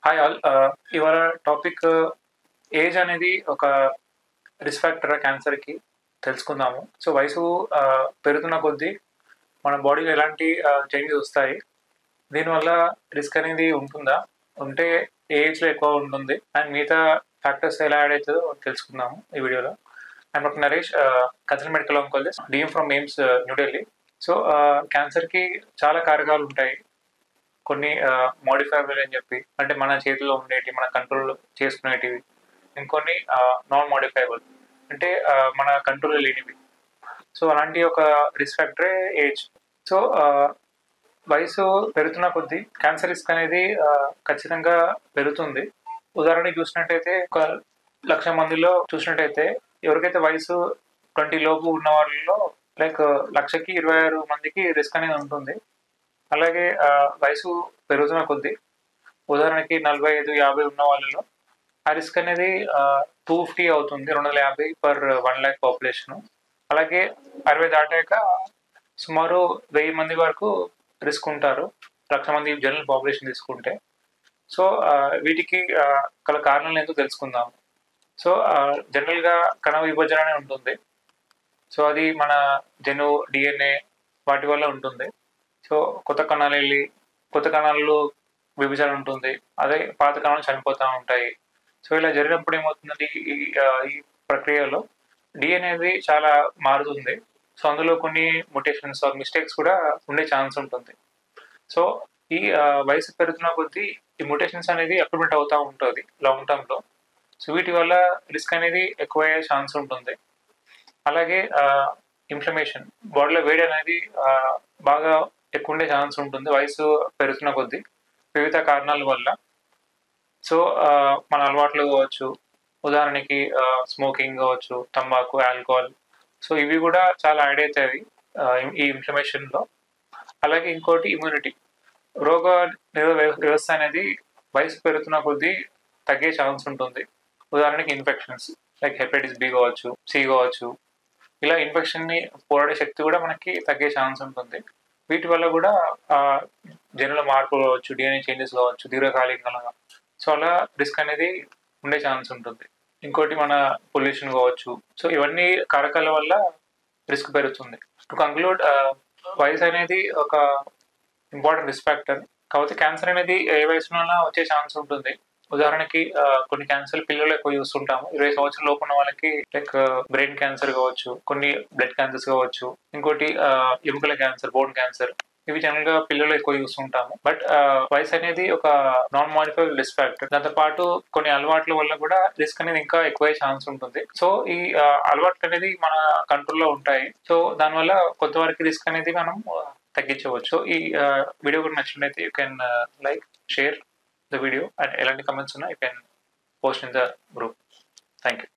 Hi all. ఇవాళ topic age అనేది ఒక రిస్క్ ఫ్యాక్టర్ క్యాన్సర్కి తెలుసుకుందాము. సో వయసు పెరుగుతున్న కొద్దీ మన బాడీలో ఎలాంటి చేంజెస్ వస్తాయి, దీనివల్ల రిస్క్ అనేది ఉంటుందా, ఉంటే ఏ ఏజ్లో ఎక్కువ ఉంటుంది అండ్ మిగతా ఫ్యాక్టర్స్ ఎలా యాడ్ అవుతుందో తెలుసుకుందాము ఈ వీడియోలో. And doctor Naresh, consultant medical oncologist, DM from AIIMS, New Delhi. So క్యాన్సర్కి చాలా కారకాలు ఉంటాయి. కొన్ని మోడిఫైబుల్ అని చెప్పి, అంటే మన చేతిలో ఉండేటివి, మన కంట్రోల్ చేసుకునేటివి. ఇంకొన్ని నాన్ మోడిఫైబుల్, అంటే మన కంట్రోల్లో లేనివి. సో అలాంటి ఒక రిస్క్ ఫ్యాక్టరే ఏజ్. సో వయసు పెరుగుతున్న కొద్దీ క్యాన్సర్ రిస్క్ అనేది ఖచ్చితంగా పెరుగుతుంది. ఉదాహరణకి చూసినట్టయితే ఒక 1,00,000 మందిలో చూసినట్టయితే ఎవరికైతే వయసు 20 లోపు ఉన్న వాళ్ళలో లైక్ 1,00,000కి 26 మందికి రిస్క్ అనేది ఉంటుంది. అలాగే వయసు పెరుగుతున్న కొద్దీ ఉదాహరణకి 45-50 ఉన్న వాళ్ళలో ఆ రిస్క్ అనేది 250 అవుతుంది, 250 పర్ 1,00,000 పాపులేషన్. అలాగే 60 దాటాక సుమారు 1000 మంది వరకు రిస్క్ ఉంటారు, 1,00,000 మంది జనరల్ పాపులేషన్ తీసుకుంటే. సో వీటికి గల కారణాలు ఏంటో తెలుసుకుందాం. సో జనరల్గా కణ విభజన అనేది ఉంటుంది. సో అది మన జన్యు డిఎన్ఏ వాటి వల్ల ఉంటుంది. సో కొత్త కణాలు వెళ్ళి కొత్త కణాలలో విభజన ఉంటుంది, అదే పాత కణాలు చనిపోతూ ఉంటాయి. సో ఇలా జరిగినప్పుడు ఏమవుతుందంటే ఈ ప్రక్రియలో డిఎన్ఏ అనేది చాలా మారుతుంది. సో అందులో కొన్ని మొటేషన్స్ ఆర్ మిస్టేక్స్ కూడా ఉండే ఛాన్స్ ఉంటుంది. సో ఈ వయసు పెరుగుతున్న కొద్దీ ఈ మొటేషన్స్ అనేది అక్యుమిలేట్ అవుతూ ఉంటుంది లాంగ్ టర్మ్లో. సో వీటి వల్ల రిస్క్ అనేది ఎక్కువయ్యే ఛాన్స్ ఉంటుంది. అలాగే ఇన్ఫ్లమేషన్, బాడీలో వేడి అనేది బాగా ఎక్కువ ఉండే ఛాన్స్ ఉంటుంది వయసు పెరుగుతున్న కొద్దీ వివిధ కారణాల వల్ల. సో మన అలవాట్లు కావచ్చు, ఉదాహరణకి స్మోకింగ్ కావచ్చు, తంబాకు, ఆల్కహాల్. సో ఇవి కూడా చాలా యాడ్ అవుతాయి ఈ ఇన్ఫ్లమేషన్లో. అలాగే ఇంకోటి ఇమ్యూనిటీ, రోగ నిరోధక వ్యవస్థ అనేది వయసు పెరుగుతున్న కొద్దీ తగ్గే ఛాన్స్ ఉంటుంది. ఉదాహరణకి ఇన్ఫెక్షన్స్ లైక్ హెపటైటిస్ బి కావచ్చు, సి కావచ్చు. ఇలా ఇన్ఫెక్షన్ని పోరాడే శక్తి కూడా మనకి తగ్గే ఛాన్స్ ఉంటుంది. వీటి వల్ల కూడా జన్యుల మార్పులు కావచ్చు, డిఎన్ఏ చేంజెస్ కావచ్చు దీర్ఘకాలికంగా. సో అలా రిస్క్ అనేది ఉండే ఛాన్స్ ఉంటుంది. ఇంకోటి మన పొల్యూషన్ కావచ్చు. సో ఇవన్నీ కారకాల వల్ల రిస్క్ పెరుగుతుంది. టు కంక్లూడ్, వయసు అనేది ఒక ఇంపార్టెంట్ రిస్క్ ఫ్యాక్టర్. కాకపోతే క్యాన్సర్ అనేది ఏ వయసులోనైనా వచ్చే ఛాన్స్ ఉంటుంది. ఉదాహరణకి కొన్ని క్యాన్సర్ పిల్లలు ఎక్కువ చూస్తుంటాము. 20 సంవత్సరాల లోపు ఉన్న వాళ్ళకి లైక్ బ్రెయిన్ క్యాన్సర్ కావచ్చు, కొన్ని బ్లడ్ క్యాన్సర్స్ కావచ్చు, ఇంకోటి ఎముకల క్యాన్సర్, బోన్ క్యాన్సర్. ఇవి జనరల్ గా పిల్లలు ఎక్కువ చూస్తుంటాము. బట్ వయసు అనేది ఒక నాన్ మోడిఫైబుల్ రిస్క్ ఫ్యాక్టర్. దాంతో పాటు కొన్ని అలవాట్ల వల్ల కూడా రిస్క్ అనేది ఇంకా ఎక్కువ ఛాన్స్ ఉంటుంది. సో ఈ అలవాట్లు అనేది మన కంట్రోల్లో ఉంటాయి. సో దానివల్ల కొంతవరకు రిస్క్ అనేది మనం తగ్గించవచ్చు. ఈ వీడియో కూడా నచ్చినట్లయితే you can like, share the video, and elanti comments unna you can post in the group. Thank you.